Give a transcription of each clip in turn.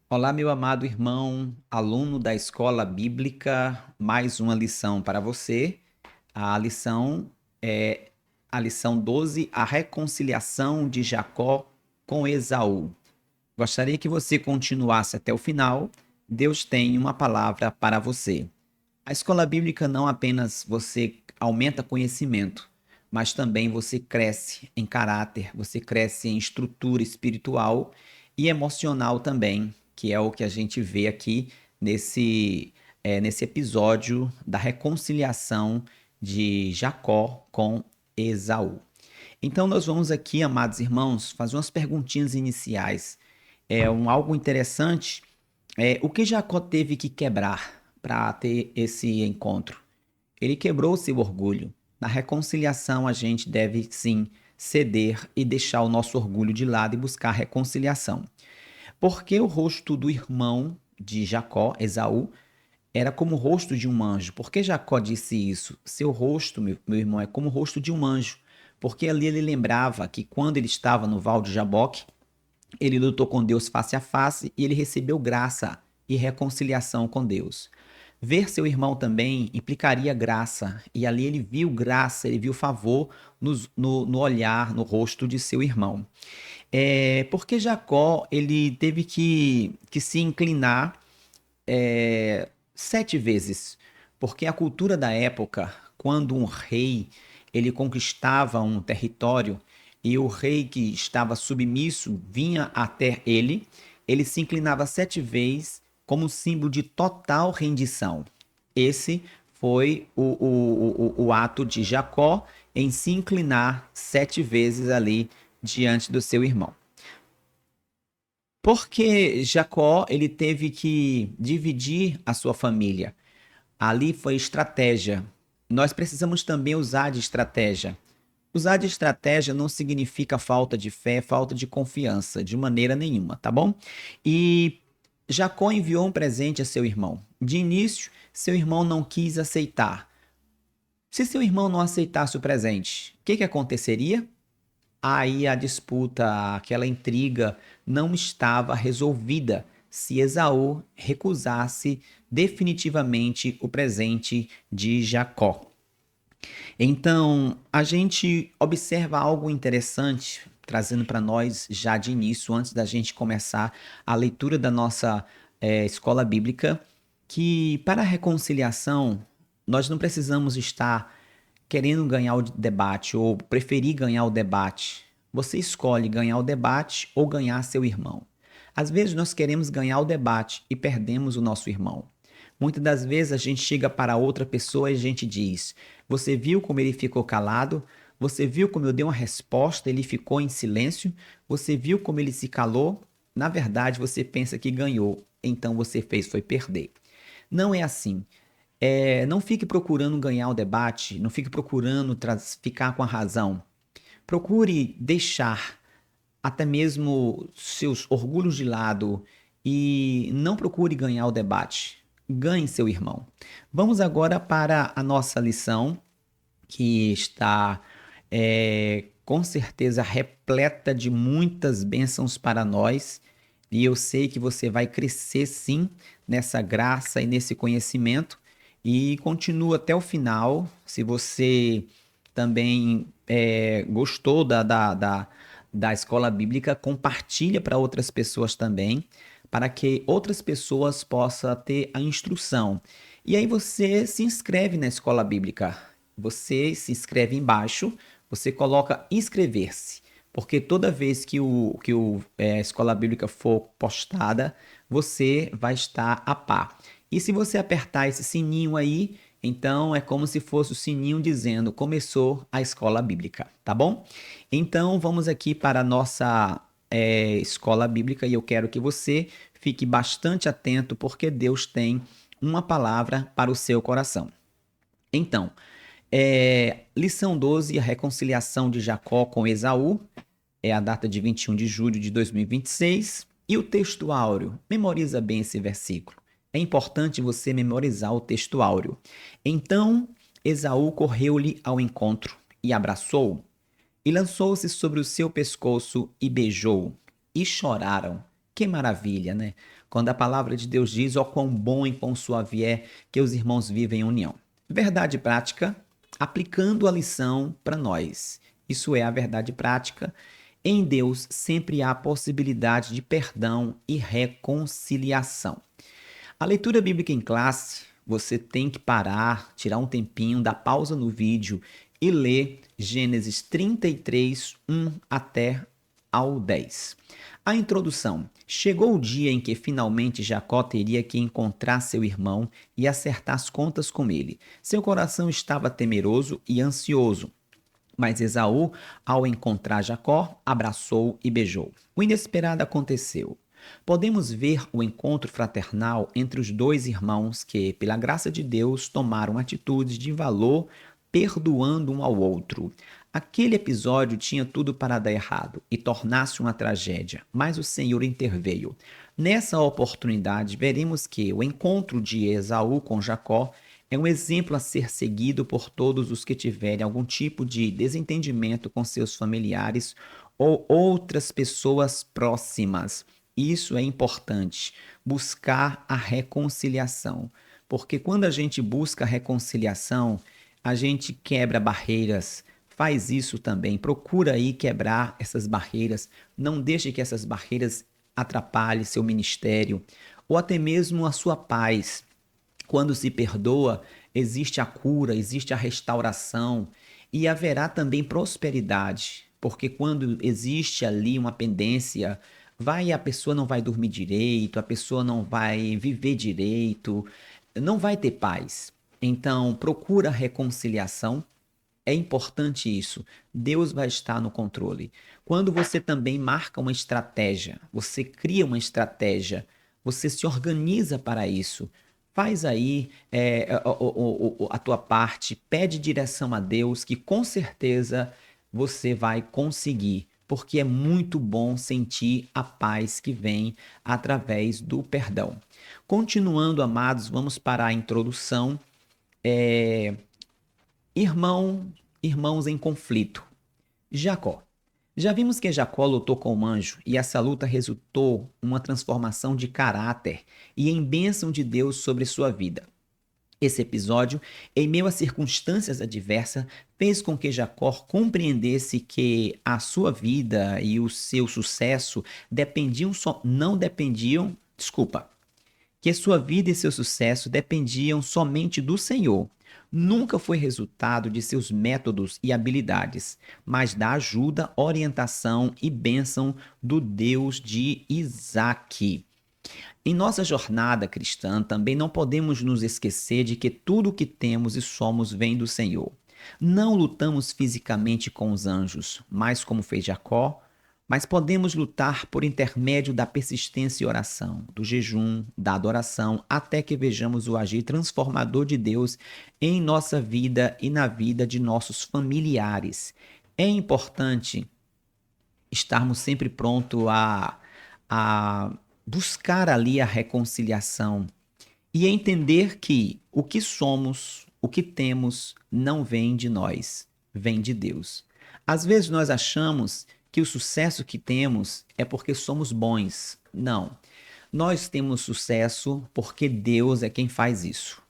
Olá, meu amado irmão, aluno da escola bíblica, mais uma lição para você. A lição é a lição 12, a reconciliação de Jacó com Esaú. Gostaria que você continuasse até o final. Deus tem uma palavra para você. A escola bíblica não apenas você aumenta conhecimento, mas também você cresce em caráter, você cresce em estrutura espiritual e emocional também, que é o que a gente vê aqui nesse episódio da reconciliação de Jacó com Esaú. Então nós vamos aqui, amados irmãos, fazer umas perguntinhas iniciais. Algo interessante o que Jacó teve que quebrar para ter esse encontro? Ele quebrou o seu orgulho. Na reconciliação, a gente deve sim ceder e deixar o nosso orgulho de lado e buscar reconciliação. Porque o rosto do irmão de Jacó, Esaú, era como o rosto de um anjo. Por que Jacó disse isso? Seu rosto, meu irmão, é como o rosto de um anjo. Porque ali ele lembrava que quando ele estava no Val de Jaboque, ele lutou com Deus face a face e ele recebeu graça e reconciliação com Deus. Ver seu irmão também implicaria graça, e ali ele viu graça, ele viu favor no olhar, no rosto de seu irmão. Porque Jacó ele teve que se inclinar 7 vezes, porque a cultura da época, quando um rei ele conquistava um território e o rei que estava submisso vinha até ele, ele se inclinava 7 vezes como símbolo de total rendição. Esse foi o ato de Jacó em se inclinar 7 vezes ali diante do seu irmão. Porque Jacó ele teve que dividir a sua família. Ali foi estratégia. Nós precisamos também usar de estratégia. Usar de estratégia não significa falta de fé, falta de confiança, de maneira nenhuma, tá bom? E Jacó enviou um presente a seu irmão. De início, seu irmão não quis aceitar. Se seu irmão não aceitasse o presente, o que aconteceria? Aí a disputa, aquela intriga não estava resolvida se Esaú recusasse definitivamente o presente de Jacó. Então, a gente observa algo interessante, trazendo para nós já de início, antes da gente começar a leitura da nossa escola bíblica, que para a reconciliação, nós não precisamos estar querendo ganhar o debate ou preferir ganhar o debate. Você escolhe ganhar o debate ou ganhar seu irmão. Às vezes nós queremos ganhar o debate e perdemos o nosso irmão. Muitas das vezes a gente chega para outra pessoa e a gente diz: Você viu como ele ficou calado? Você viu como eu dei uma resposta, ele ficou em silêncio? Você viu como ele se calou? Na verdade, você pensa que ganhou, então você fez foi perder. Não é assim. Não fique procurando ganhar o debate, não fique procurando ficar com a razão. Procure deixar até mesmo seus orgulhos de lado e não procure ganhar o debate. Ganhe seu irmão. Vamos agora para a nossa lição, que está com certeza repleta de muitas bênçãos para nós. E eu sei que você vai crescer sim nessa graça e nesse conhecimento. E continua até o final. Se você também gostou da escola bíblica, compartilha para outras pessoas também, para que outras pessoas possam ter a instrução. E aí você se inscreve na escola bíblica. Você se inscreve embaixo, você coloca inscrever-se, porque toda vez que a escola bíblica for postada, você vai estar a par. E se você apertar esse sininho aí, então é como se fosse o sininho dizendo começou a escola bíblica, tá bom? Então vamos aqui para a nossa escola bíblica e eu quero que você fique bastante atento porque Deus tem uma palavra para o seu coração. Então, lição 12, a reconciliação de Jacó com Esaú, é a data de 21 de julho de 2026. E o texto áureo, memoriza bem esse versículo. É importante você memorizar o texto áureo. Então Esaú correu-lhe ao encontro e abraçou-o, e lançou-se sobre o seu pescoço e beijou-o, e choraram, Que maravilha, né? Quando a palavra de Deus diz, ó quão bom e quão suave é que os irmãos vivem em união. Verdade prática, aplicando a lição para nós. Isso é a verdade prática. Em Deus sempre há possibilidade de perdão e reconciliação. A leitura bíblica em classe, você tem que parar, tirar um tempinho, dar pausa no vídeo e ler Gênesis 33, 1 até ao 10. A introdução. Chegou o dia em que finalmente Jacó teria que encontrar seu irmão e acertar as contas com ele. Seu coração estava temeroso e ansioso. Mas Esaú, ao encontrar Jacó, abraçou e beijou. O inesperado aconteceu. Podemos ver o encontro fraternal entre os dois irmãos que, pela graça de Deus, tomaram atitudes de valor, perdoando um ao outro. Aquele episódio tinha tudo para dar errado e tornar-se uma tragédia, mas o Senhor interveio. Nessa oportunidade, veremos que o encontro de Esaú com Jacó é um exemplo a ser seguido por todos os que tiverem algum tipo de desentendimento com seus familiares ou outras pessoas próximas. Isso é importante, buscar a reconciliação, porque quando a gente busca a reconciliação, a gente quebra barreiras. Faz isso também, procura aí quebrar essas barreiras, não deixe que essas barreiras atrapalhem seu ministério ou até mesmo a sua paz. Quando se perdoa, existe a cura, existe a restauração e haverá também prosperidade, porque quando existe ali uma pendência, a pessoa não vai dormir direito, a pessoa não vai viver direito, não vai ter paz. Então, procura reconciliação. É importante isso. Deus vai estar no controle. Quando você também marca uma estratégia, você cria uma estratégia, você se organiza para isso. Faz aí a tua parte, pede direção a Deus, que com certeza você vai conseguir, porque é muito bom sentir a paz que vem através do perdão. Continuando, amados, vamos para a introdução. É, irmãos em conflito. Jacó. Já vimos que Jacó lutou com o anjo e essa luta resultou em uma transformação de caráter e em bênção de Deus sobre sua vida. Esse episódio, em meio a circunstâncias adversas, fez com que Jacó compreendesse que a sua vida e o seu sucesso que sua vida e seu sucesso dependiam somente do Senhor. Nunca foi resultado de seus métodos e habilidades, mas da ajuda, orientação e bênção do Deus de Isaque. Em nossa jornada cristã, também não podemos nos esquecer de que tudo o que temos e somos vem do Senhor. Não lutamos fisicamente com os anjos, mas como fez Jacó, mas podemos lutar por intermédio da persistência e oração, do jejum, da adoração, até que vejamos o agir transformador de Deus em nossa vida e na vida de nossos familiares. É importante estarmos sempre prontos a buscar ali a reconciliação e entender que o que somos, o que temos, não vem de nós, vem de Deus. Às vezes nós achamos que o sucesso que temos é porque somos bons. Não. Nós temos sucesso porque Deus é quem faz isso.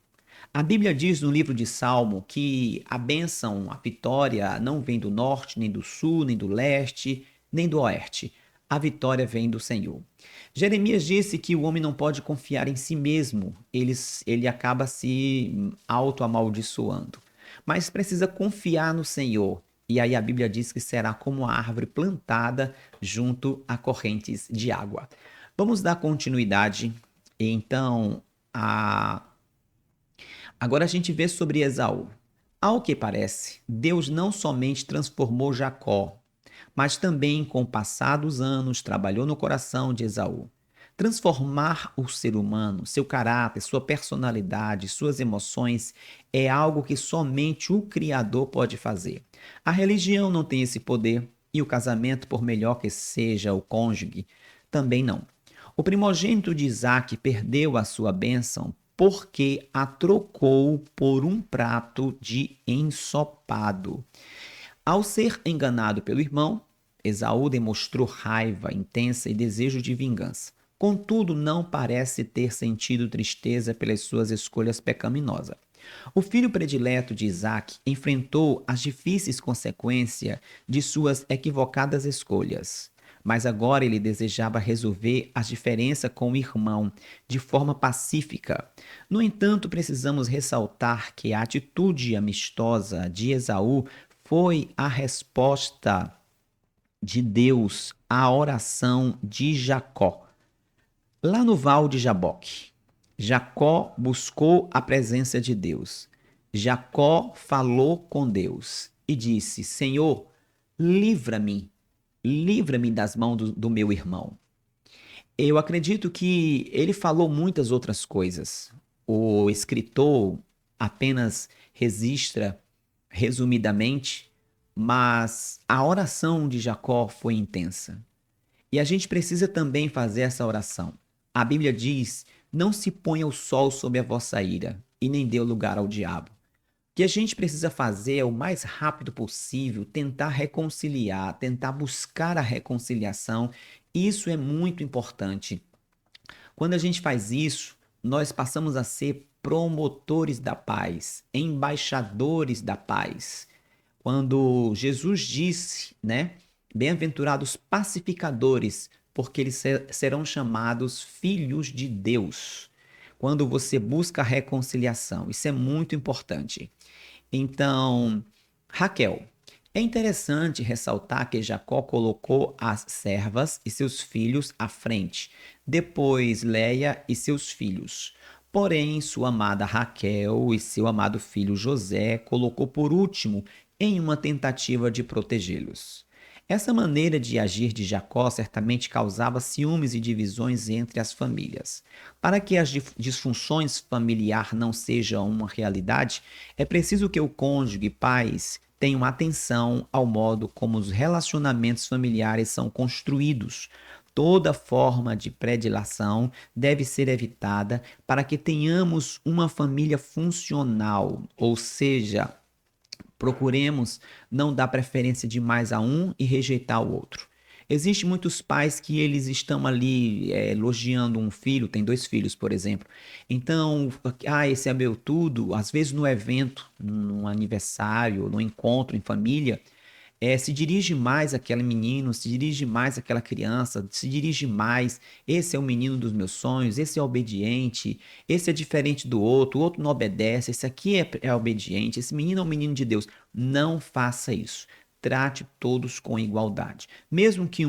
A Bíblia diz no livro de Salmo que a bênção, a vitória não vem do norte, nem do sul, nem do leste, nem do oeste. A vitória vem do Senhor. Jeremias disse que o homem não pode confiar em si mesmo, ele acaba se auto-amaldiçoando. Mas precisa confiar no Senhor. E aí a Bíblia diz que será como a árvore plantada junto a correntes de água. Vamos dar continuidade. Então, agora a gente vê sobre Esaú. Ao que parece, Deus não somente transformou Jacó, mas também, com o passar dos anos, trabalhou no coração de Esaú. Transformar o ser humano, seu caráter, sua personalidade, suas emoções é algo que somente o Criador pode fazer. A religião não tem esse poder e o casamento, por melhor que seja o cônjuge, também não. O primogênito de Isaque perdeu a sua bênção porque a trocou por um prato de ensopado. Ao ser enganado pelo irmão, Esaú demonstrou raiva intensa e desejo de vingança. Contudo, não parece ter sentido tristeza pelas suas escolhas pecaminosas. O filho predileto de Isaac enfrentou as difíceis consequências de suas equivocadas escolhas. Mas agora ele desejava resolver as diferenças com o irmão de forma pacífica. No entanto, precisamos ressaltar que a atitude amistosa de Esaú foi a resposta de Deus à oração de Jacó. Lá no Val de Jaboque, Jacó buscou a presença de Deus. Jacó falou com Deus e disse: Senhor, livra-me, livra-me das mãos do meu irmão. Eu acredito que ele falou muitas outras coisas. O escritor apenas registra resumidamente, mas a oração de Jacó foi intensa. E a gente precisa também fazer essa oração. A Bíblia diz: não se ponha o sol sobre a vossa ira, e nem dê lugar ao diabo. O que a gente precisa fazer é o mais rápido possível tentar reconciliar, tentar buscar a reconciliação. Isso é muito importante. Quando a gente faz isso, nós passamos a ser promotores da paz, embaixadores da paz. Quando Jesus disse, né? Bem-aventurados pacificadores, porque eles serão chamados filhos de Deus. Quando você busca a reconciliação, isso é muito importante. Então, Raquel, é interessante ressaltar que Jacó colocou as servas e seus filhos à frente, depois Léia e seus filhos. Porém, sua amada Raquel e seu amado filho José colocou por último em uma tentativa de protegê-los. Essa maneira de agir de Jacó certamente causava ciúmes e divisões entre as famílias. Para que as disfunções familiares não sejam uma realidade, é preciso que o cônjuge e pais tenham atenção ao modo como os relacionamentos familiares são construídos. Toda forma de predileção deve ser evitada para que tenhamos uma família funcional, ou seja, procuremos não dar preferência demais a um e rejeitar o outro. Existem muitos pais que eles estão ali elogiando um filho, tem dois filhos, por exemplo. Então, esse é meu tudo. Às vezes no evento, num aniversário, num encontro em família, se dirige mais àquele menino, se dirige mais àquela criança, se dirige mais. Esse é o menino dos meus sonhos, esse é obediente, esse é diferente do outro, o outro não obedece, esse aqui é obediente, esse menino é um menino de Deus. Não faça isso. Trate todos com igualdade. Mesmo que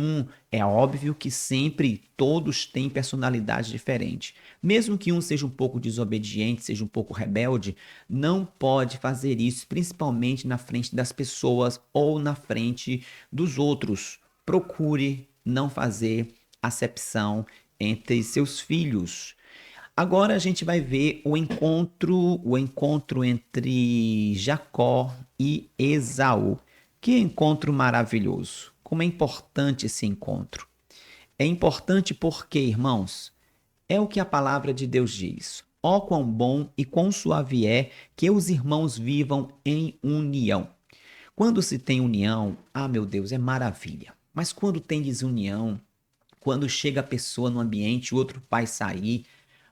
é óbvio que sempre todos têm personalidade diferente. Mesmo que um seja um pouco desobediente, seja um pouco rebelde, não pode fazer isso, principalmente na frente das pessoas ou na frente dos outros. Procure não fazer acepção entre seus filhos. Agora a gente vai ver o encontro entre Jacó e Esaú. Que encontro maravilhoso! Como é importante esse encontro. É importante porque, irmãos, é o que a palavra de Deus diz. Ó quão bom e quão suave é que os irmãos vivam em união. Quando se tem união, meu Deus, é maravilha. Mas quando tem desunião, quando chega a pessoa no ambiente, o outro vai sair,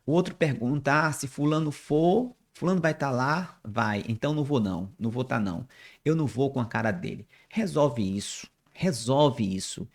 o outro pergunta, se fulano for, fulano vai estar lá? Vai, então não vou não, não vou estar não. Eu não vou com a cara dele. Resolve isso, resolve isso.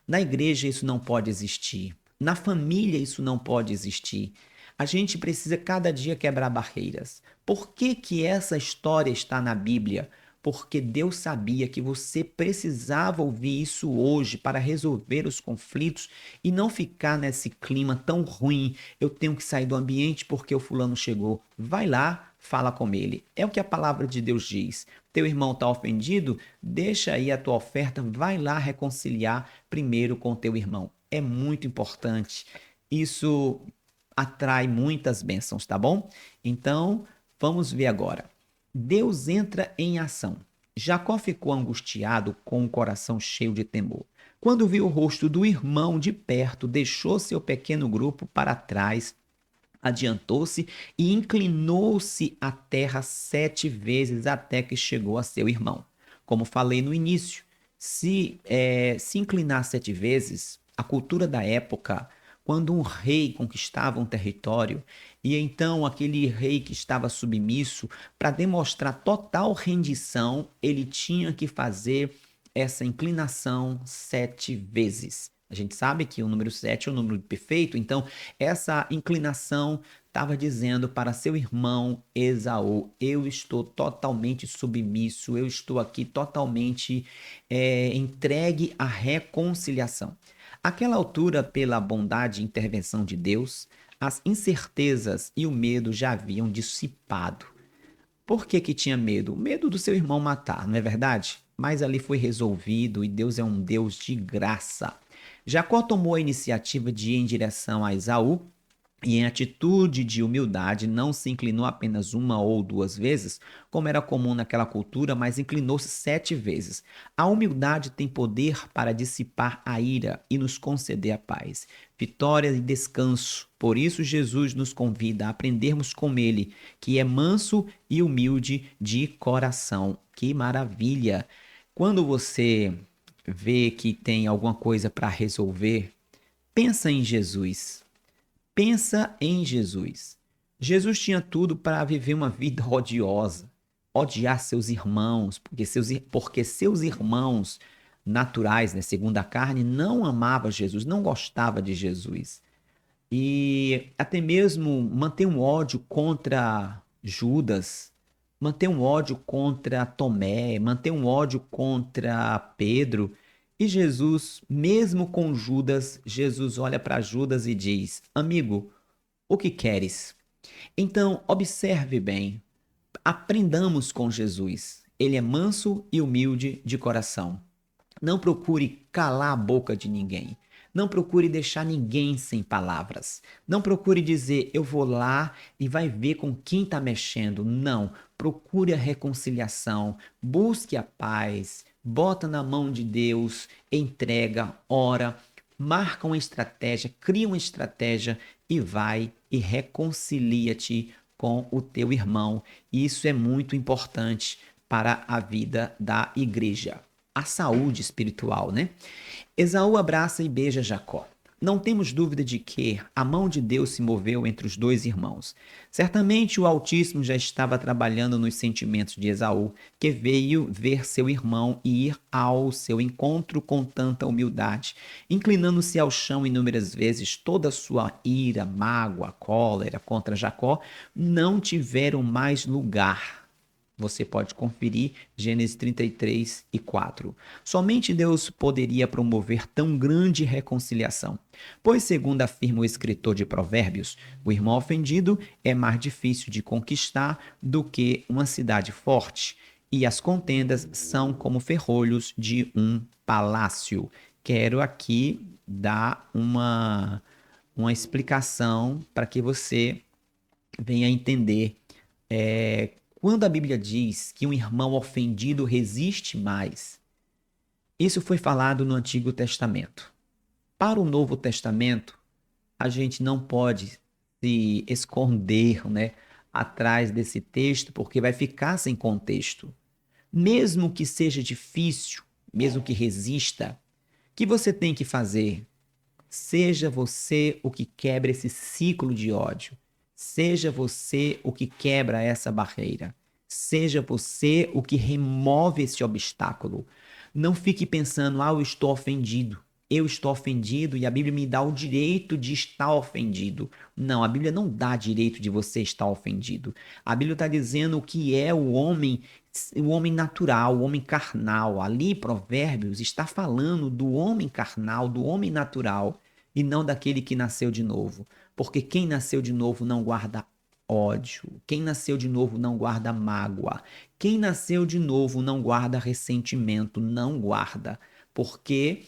Na igreja isso não pode existir. Na família isso não pode existir. A gente precisa cada dia quebrar barreiras. Por que que essa história está na Bíblia? Porque Deus sabia que você precisava ouvir isso hoje para resolver os conflitos e não ficar nesse clima tão ruim. Eu tenho que sair do ambiente porque o fulano chegou. Vai lá, fala com ele. É o que a palavra de Deus diz. Teu irmão está ofendido? Deixa aí a tua oferta, vai lá reconciliar primeiro com teu irmão. É muito importante. Isso atrai muitas bênçãos, tá bom? Então, vamos ver agora. Deus entra em ação. Jacó ficou angustiado com o coração cheio de temor. Quando viu o rosto do irmão de perto, deixou seu pequeno grupo para trás, adiantou-se e inclinou-se à terra 7 vezes até que chegou a seu irmão. Como falei no início, se inclinar 7 vezes, a cultura da época, quando um rei conquistava um território, e então aquele rei que estava submisso, para demonstrar total rendição, ele tinha que fazer essa inclinação 7 vezes. A gente sabe que o número 7 é o número perfeito, então essa inclinação estava dizendo para seu irmão Esaú: eu estou totalmente submisso, eu estou aqui totalmente entregue à reconciliação. Àquela altura, pela bondade e intervenção de Deus, as incertezas e o medo já haviam dissipado. Por que que tinha medo? Medo do seu irmão matar, não é verdade? Mas ali foi resolvido e Deus é um Deus de graça. Jacó tomou a iniciativa de ir em direção a Esaú e, em atitude de humildade, não se inclinou apenas 1 ou 2 vezes, como era comum naquela cultura, mas inclinou-se 7 vezes. A humildade tem poder para dissipar a ira e nos conceder a paz, vitória e descanso. Por isso, Jesus nos convida a aprendermos com ele, que é manso e humilde de coração. Que maravilha! Quando você vê que tem alguma coisa para resolver, pensa em Jesus. Pensa em Jesus. Jesus tinha tudo para viver uma vida odiosa, odiar seus irmãos, porque seus irmãos naturais, né, segundo a carne, não amavam Jesus, não gostavam de Jesus. E até mesmo manter um ódio contra Judas, manter um ódio contra Tomé, manter um ódio contra Pedro. E Jesus, mesmo com Judas, Jesus olha para Judas e diz: amigo, o que queres? Então, observe bem, aprendamos com Jesus. Ele é manso e humilde de coração. Não procure calar a boca de ninguém. Não procure deixar ninguém sem palavras. Não procure dizer, eu vou lá e vai ver com quem está mexendo. Não. Procure a reconciliação. Busque a paz. Bota na mão de Deus. Entrega, ora. Marca uma estratégia, cria uma estratégia e vai e reconcilia-te com o teu irmão. Isso é muito importante para a vida da igreja. A saúde espiritual, né? Esaú abraça e beija Jacó. Não temos dúvida de que a mão de Deus se moveu entre os dois irmãos. Certamente o Altíssimo já estava trabalhando nos sentimentos de Esaú, que veio ver seu irmão e ir ao seu encontro com tanta humildade, inclinando-se ao chão inúmeras vezes. Toda sua ira, mágoa, cólera contra Jacó não tiveram mais lugar. Você pode conferir Gênesis 33:4. Somente Deus poderia promover tão grande reconciliação, pois, segundo afirma o escritor de Provérbios, o irmão ofendido é mais difícil de conquistar do que uma cidade forte, e as contendas são como ferrolhos de um palácio. Quero aqui dar uma explicação para que você venha entender. Quando a Bíblia diz que um irmão ofendido resiste mais, isso foi falado no Antigo Testamento. Para o Novo Testamento, a gente não pode se esconder, né, atrás desse texto, porque vai ficar sem contexto. Mesmo que seja difícil, mesmo que resista, o que você tem que fazer? Seja você o que quebra esse ciclo de ódio. Seja você o que quebra essa barreira. Seja você o que remove esse obstáculo. Não fique pensando, eu estou ofendido. Eu estou ofendido e a Bíblia me dá o direito de estar ofendido. Não, a Bíblia não dá direito de você estar ofendido. A Bíblia está dizendo o que é o homem natural, o homem carnal. Ali, Provérbios está falando do homem carnal, do homem natural, e não daquele que nasceu de novo. Porque quem nasceu de novo não guarda ódio. Quem nasceu de novo não guarda mágoa. Quem nasceu de novo não guarda ressentimento, não guarda. Porque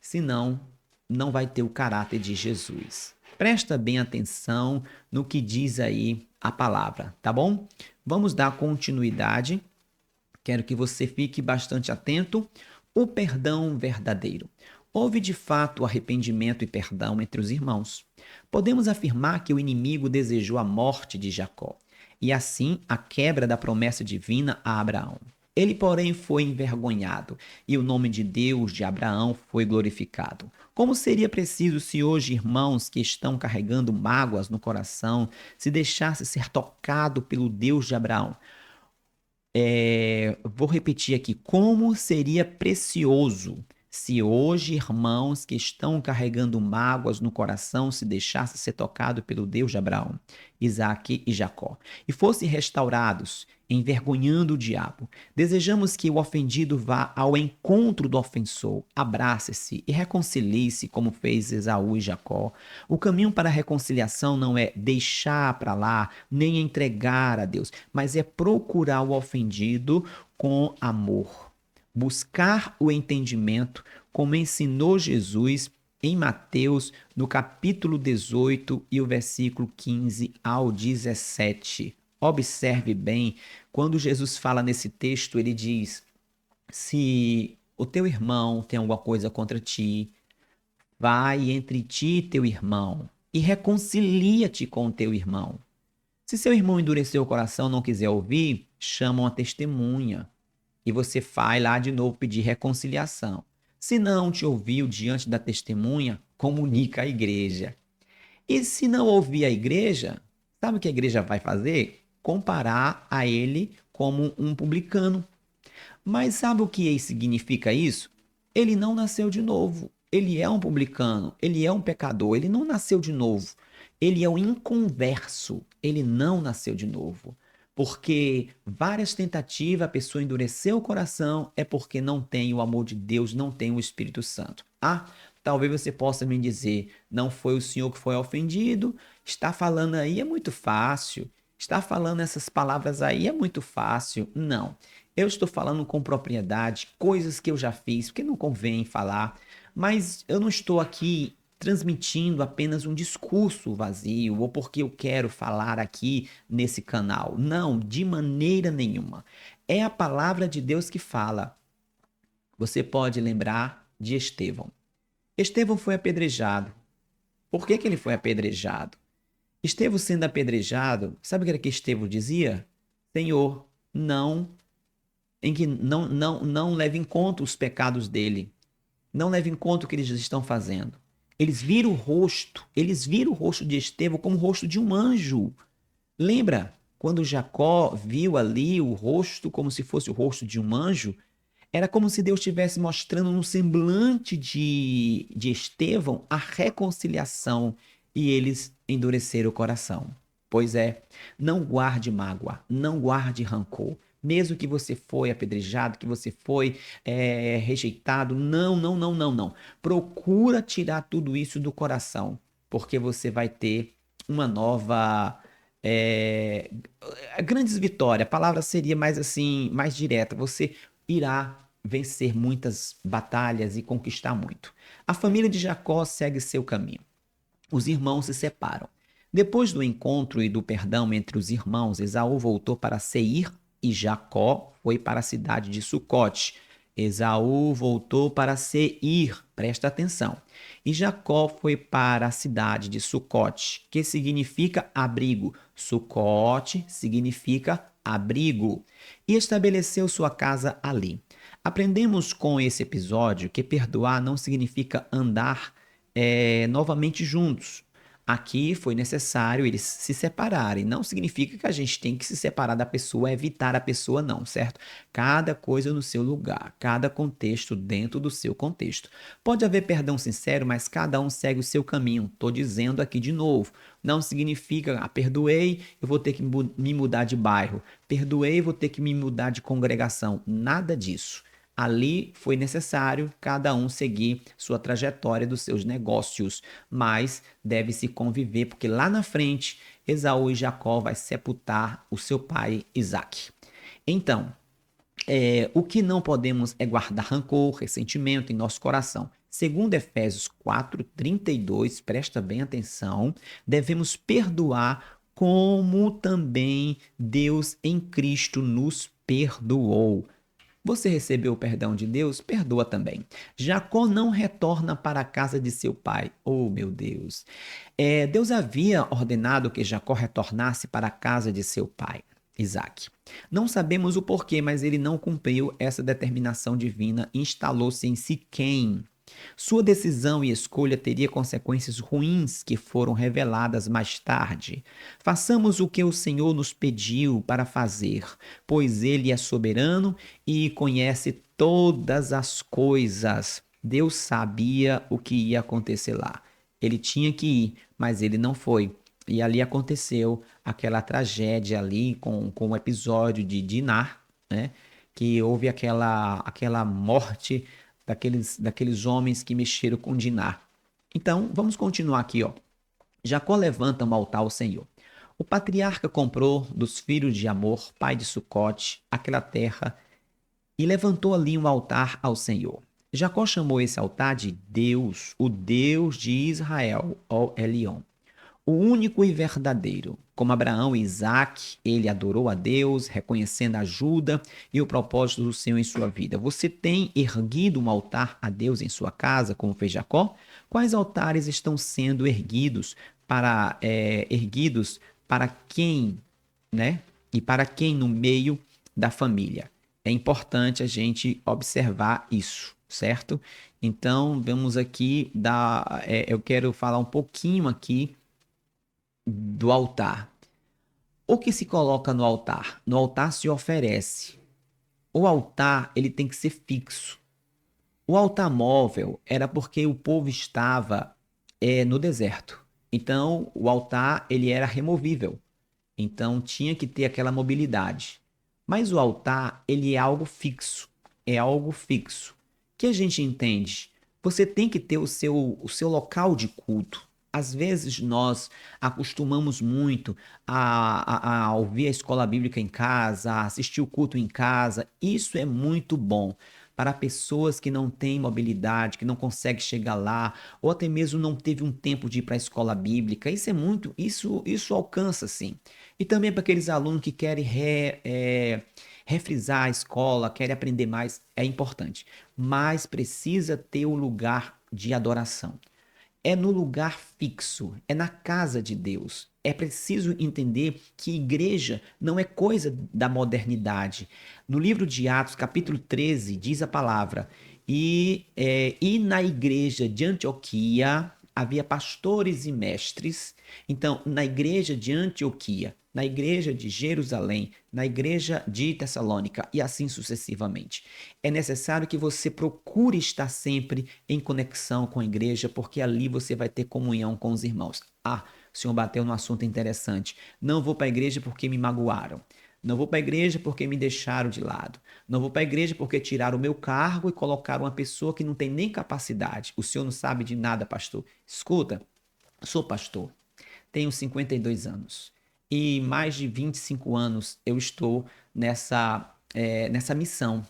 senão não vai ter o caráter de Jesus. Presta bem atenção no que diz aí a palavra, tá bom? Vamos dar continuidade. Quero que você fique bastante atento. O perdão verdadeiro. Houve de fato arrependimento e perdão entre os irmãos. Podemos afirmar que o inimigo desejou a morte de Jacó e assim a quebra da promessa divina a Abraão. Ele, porém, foi envergonhado, e o nome de Deus de Abraão foi glorificado. Como seria preciso se hoje irmãos que estão carregando mágoas no coração se deixassem ser tocado pelo Deus de Abraão? Vou repetir aqui, como seria precioso se hoje irmãos que estão carregando mágoas no coração se deixassem ser tocados pelo Deus de Abraão, Isaque e Jacó, e fossem restaurados, envergonhando o diabo. Desejamos que o ofendido vá ao encontro do ofensor, abrace-se e reconcilie-se como fez Esaú e Jacó. O caminho para a reconciliação não é deixar para lá, nem entregar a Deus, mas é procurar o ofendido com amor. Buscar o entendimento, como ensinou Jesus em Mateus, no capítulo 18 e o versículo 15 ao 17. Observe bem, quando Jesus fala nesse texto, ele diz: se o teu irmão tem alguma coisa contra ti, vai entre ti e teu irmão e reconcilia-te com o teu irmão. Se seu irmão endureceu o coração e não quiser ouvir, chama uma testemunha e você vai lá de novo pedir reconciliação. Se não te ouviu diante da testemunha, comunica à igreja. E se não ouvir a igreja, sabe o que a igreja vai fazer? Comparar a ele como um publicano. Mas sabe o que significa isso? Ele não nasceu de novo. Ele é um publicano, ele é um pecador, ele não nasceu de novo. Ele é um inconverso, ele não nasceu de novo. Porque várias tentativas, a pessoa endureceu o coração, é porque não tem o amor de Deus, não tem o Espírito Santo. Ah, talvez você possa me dizer, não foi o senhor que foi ofendido, está falando aí é muito fácil, está falando essas palavras aí é muito fácil. Não, eu estou falando com propriedade, coisas que eu já fiz, porque não convém falar, mas eu não estou aqui transmitindo apenas um discurso vazio ou porque eu quero falar aqui nesse canal. Não, de maneira nenhuma. É a palavra de Deus que fala. Você pode lembrar de Estevão. Estevão foi apedrejado. Por que ele foi apedrejado? Estevão sendo apedrejado, sabe o que era que Estevão dizia? Senhor, não leve em conta os pecados dele. Não leve em conta o que eles estão fazendo. Eles viram o rosto de Estevão como o rosto de um anjo. Lembra quando Jacó viu ali o rosto como se fosse o rosto de um anjo? Era como se Deus estivesse mostrando no semblante de Estevão a reconciliação e eles endureceram o coração. Pois é, não guarde mágoa, não guarde rancor. Mesmo que você foi apedrejado, que você foi rejeitado, não. Procura tirar tudo isso do coração, porque você vai ter uma nova grandes vitórias. A palavra seria mais assim, mais direta. Você irá vencer muitas batalhas e conquistar muito. A família de Jacó segue seu caminho. Os irmãos se separam. Depois do encontro e do perdão entre os irmãos, Esaú voltou para Seir e Jacó foi para a cidade de Sucote. Esaú voltou para Seir, presta atenção. E Jacó foi para a cidade de Sucote, que significa abrigo. Sucote significa abrigo. E estabeleceu sua casa ali. Aprendemos com esse episódio que perdoar não significa andar novamente juntos. Aqui foi necessário eles se separarem. Não significa que a gente tem que se separar da pessoa, evitar a pessoa, não, certo? Cada coisa no seu lugar, cada contexto dentro do seu contexto. Pode haver perdão sincero, mas cada um segue o seu caminho. Estou dizendo aqui de novo. Não significa, perdoei, eu vou ter que me mudar de bairro. Perdoei, vou ter que me mudar de congregação. Nada disso. Ali foi necessário cada um seguir sua trajetória dos seus negócios, mas deve-se conviver, porque lá na frente Esaú e Jacó vai sepultar o seu pai Isaque. Então, o que não podemos é guardar rancor, ressentimento em nosso coração. Segundo Efésios 4:32, presta bem atenção, devemos perdoar como também Deus em Cristo nos perdoou. Você recebeu o perdão de Deus? Perdoa também. Jacó não retorna para a casa de seu pai. Oh, meu Deus. Deus havia ordenado que Jacó retornasse para a casa de seu pai. Isaac. Não sabemos o porquê, mas ele não cumpriu essa determinação divina e instalou-se em Siquém. Sua decisão e escolha teria consequências ruins que foram reveladas mais tarde. Façamos o que o Senhor nos pediu para fazer, pois Ele é soberano e conhece todas as coisas. Deus sabia o que ia acontecer lá. Ele tinha que ir, mas ele não foi. E ali aconteceu aquela tragédia ali com o episódio de Dinar, né? Que houve aquela morte daqueles homens que mexeram com Dinar. Então, vamos continuar aqui, ó. Jacó levanta um altar ao Senhor. O patriarca comprou dos filhos de Amor, pai de Sucote, aquela terra e levantou ali um altar ao Senhor. Jacó chamou esse altar de Deus, o Deus de Israel, ó Elion, o único e verdadeiro. Como Abraão e Isaac, ele adorou a Deus, reconhecendo a ajuda e o propósito do Senhor em sua vida. Você tem erguido um altar a Deus em sua casa, como fez Jacó? Quais altares estão sendo erguidos para quem, né? E para quem no meio da família? É importante a gente observar isso, certo? Então, vamos aqui eu quero falar um pouquinho aqui do altar. O que se coloca no altar? No altar se oferece. O altar, ele tem que ser fixo. O altar móvel era porque o povo estava no deserto. Então, o altar, ele era removível. Então, tinha que ter aquela mobilidade. Mas o altar, ele é algo fixo. É algo fixo. O que a gente entende? Você tem que ter o seu local de culto. Às vezes nós acostumamos muito a ouvir a escola bíblica em casa, a assistir o culto em casa. Isso é muito bom para pessoas que não têm mobilidade, que não conseguem chegar lá, ou até mesmo não teve um tempo de ir para a escola bíblica. Isso alcança sim. E também para aqueles alunos que querem refrisar a escola, querem aprender mais, é importante. Mas precisa ter o lugar de adoração. É no lugar fixo, é na casa de Deus. É preciso entender que igreja não é coisa da modernidade. No livro de Atos, capítulo 13, diz a palavra: e na igreja de Antioquia havia pastores e mestres. Então, na igreja de Antioquia, na igreja de Jerusalém, na igreja de Tessalônica e assim sucessivamente. É necessário que você procure estar sempre em conexão com a igreja, porque ali você vai ter comunhão com os irmãos. Ah, o senhor bateu num assunto interessante. Não vou para a igreja porque me magoaram. Não vou para a igreja porque me deixaram de lado. Não vou para a igreja porque tiraram o meu cargo e colocaram uma pessoa que não tem nem capacidade. O senhor não sabe de nada, pastor. Escuta, sou pastor, tenho 52 anos e mais de 25 anos eu estou nessa missão.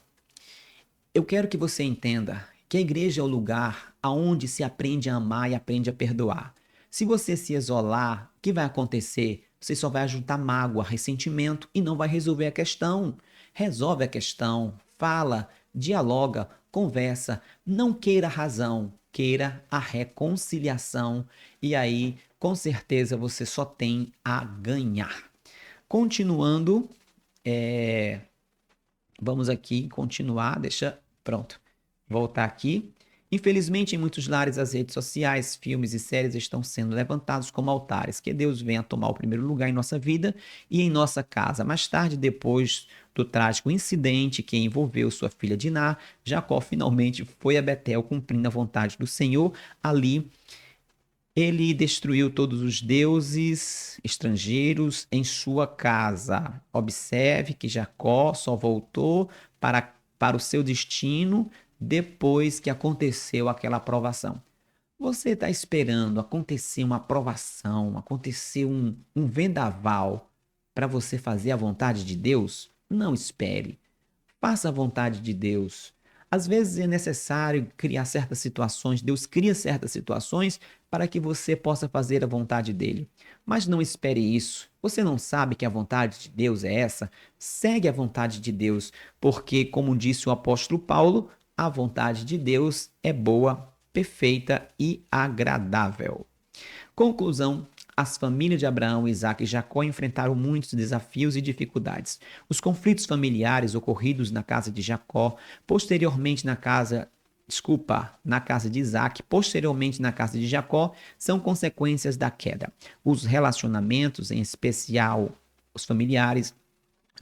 Eu quero que você entenda que a igreja é o lugar aonde se aprende a amar e aprende a perdoar. Se você se isolar, o que vai acontecer? Você só vai juntar mágoa, ressentimento e não vai resolver a questão. Resolve a questão, fala, dialoga, conversa, não queira a razão, queira a reconciliação e aí, com certeza, você só tem a ganhar. Continuando, é, vamos aqui continuar, pronto, voltar aqui. Infelizmente, em muitos lares, as redes sociais, filmes e séries estão sendo levantados como altares. Que Deus venha tomar o primeiro lugar em nossa vida e em nossa casa. Mais tarde, depois do trágico incidente que envolveu sua filha Diná, Jacó finalmente foi a Betel cumprindo a vontade do Senhor. Ali, ele destruiu todos os deuses estrangeiros em sua casa. Observe que Jacó só voltou para o seu destino depois que aconteceu aquela aprovação. Você está esperando acontecer uma aprovação, acontecer um vendaval para você fazer a vontade de Deus? Não espere. Faça a vontade de Deus. Às vezes é necessário criar certas situações, Deus cria certas situações para que você possa fazer a vontade dele. Mas não espere isso. Você não sabe que a vontade de Deus é essa? Segue a vontade de Deus, porque, como disse o apóstolo Paulo, a vontade de Deus é boa, perfeita e agradável. Conclusão: as famílias de Abraão, Isaque e Jacó enfrentaram muitos desafios e dificuldades. Os conflitos familiares ocorridos na casa de Jacó, posteriormente na casa de Isaac, posteriormente na casa de Jacó, são consequências da queda. Os relacionamentos, em especial os familiares,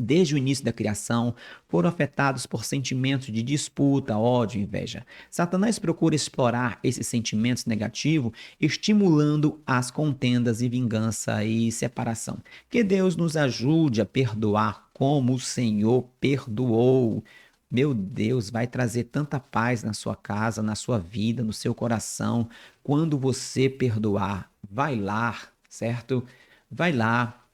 desde o início da criação, foram afetados por sentimentos de disputa, ódio, inveja. Satanás procura explorar esses sentimentos negativos, estimulando as contendas e vingança e separação. Que Deus nos ajude a perdoar como o Senhor perdoou. Meu Deus, vai trazer tanta paz na sua casa, na sua vida, no seu coração, quando você perdoar. Vai lá, certo? Vai lá,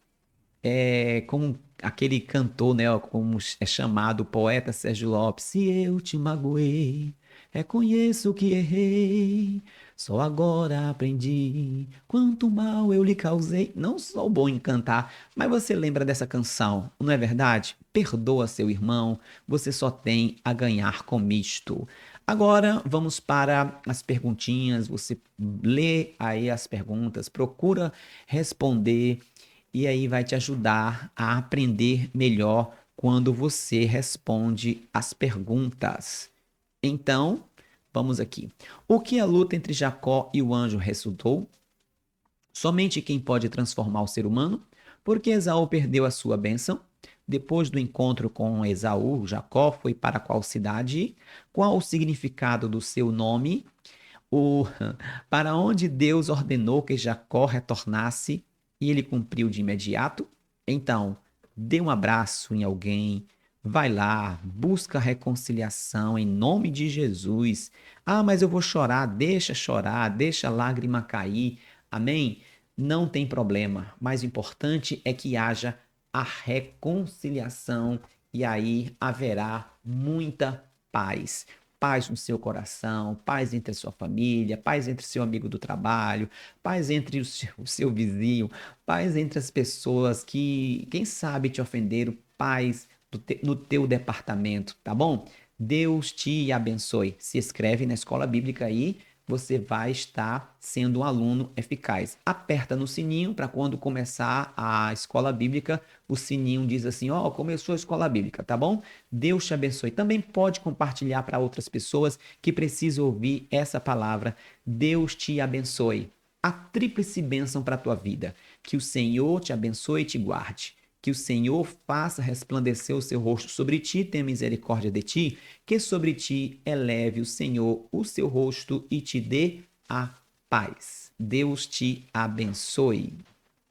como aquele cantor, né, como é chamado, o poeta Sérgio Lopes. Se eu te magoei, reconheço que errei. Só agora aprendi quanto mal eu lhe causei. Não sou bom em cantar, mas você lembra dessa canção, não é verdade? Perdoa seu irmão, você só tem a ganhar com isto. Agora vamos para as perguntinhas. Você lê aí as perguntas, procura responder e aí vai te ajudar a aprender melhor quando você responde as perguntas. Então, vamos aqui. O que a luta entre Jacó e o anjo resultou? Somente quem pode transformar o ser humano? Porque Esaú perdeu a sua bênção? Depois do encontro com Esaú, Jacó foi para qual cidade? Qual o significado do seu nome? O, para onde Deus ordenou que Jacó retornasse e ele cumpriu de imediato? Então, dê um abraço em alguém, vai lá, busca reconciliação em nome de Jesus. Ah, mas eu vou chorar, deixa a lágrima cair. Amém? Não tem problema, mas o importante é que haja a reconciliação e aí haverá muita paz. Paz no seu coração, paz entre a sua família, paz entre seu amigo do trabalho, paz entre o seu vizinho, paz entre as pessoas que, quem sabe, te ofenderam, paz no teu departamento, tá bom? Deus te abençoe. Se inscreve na escola bíblica aí, você vai estar sendo um aluno eficaz. Aperta no sininho para quando começar a escola bíblica, o sininho diz assim: ó, começou a escola bíblica, tá bom? Deus te abençoe. Também pode compartilhar para outras pessoas que precisam ouvir essa palavra. Deus te abençoe. A tríplice bênção para a tua vida. Que o Senhor te abençoe e te guarde. Que o Senhor faça resplandecer o seu rosto sobre ti, tenha misericórdia de ti, que sobre ti eleve o Senhor o seu rosto e te dê a paz. Deus te abençoe.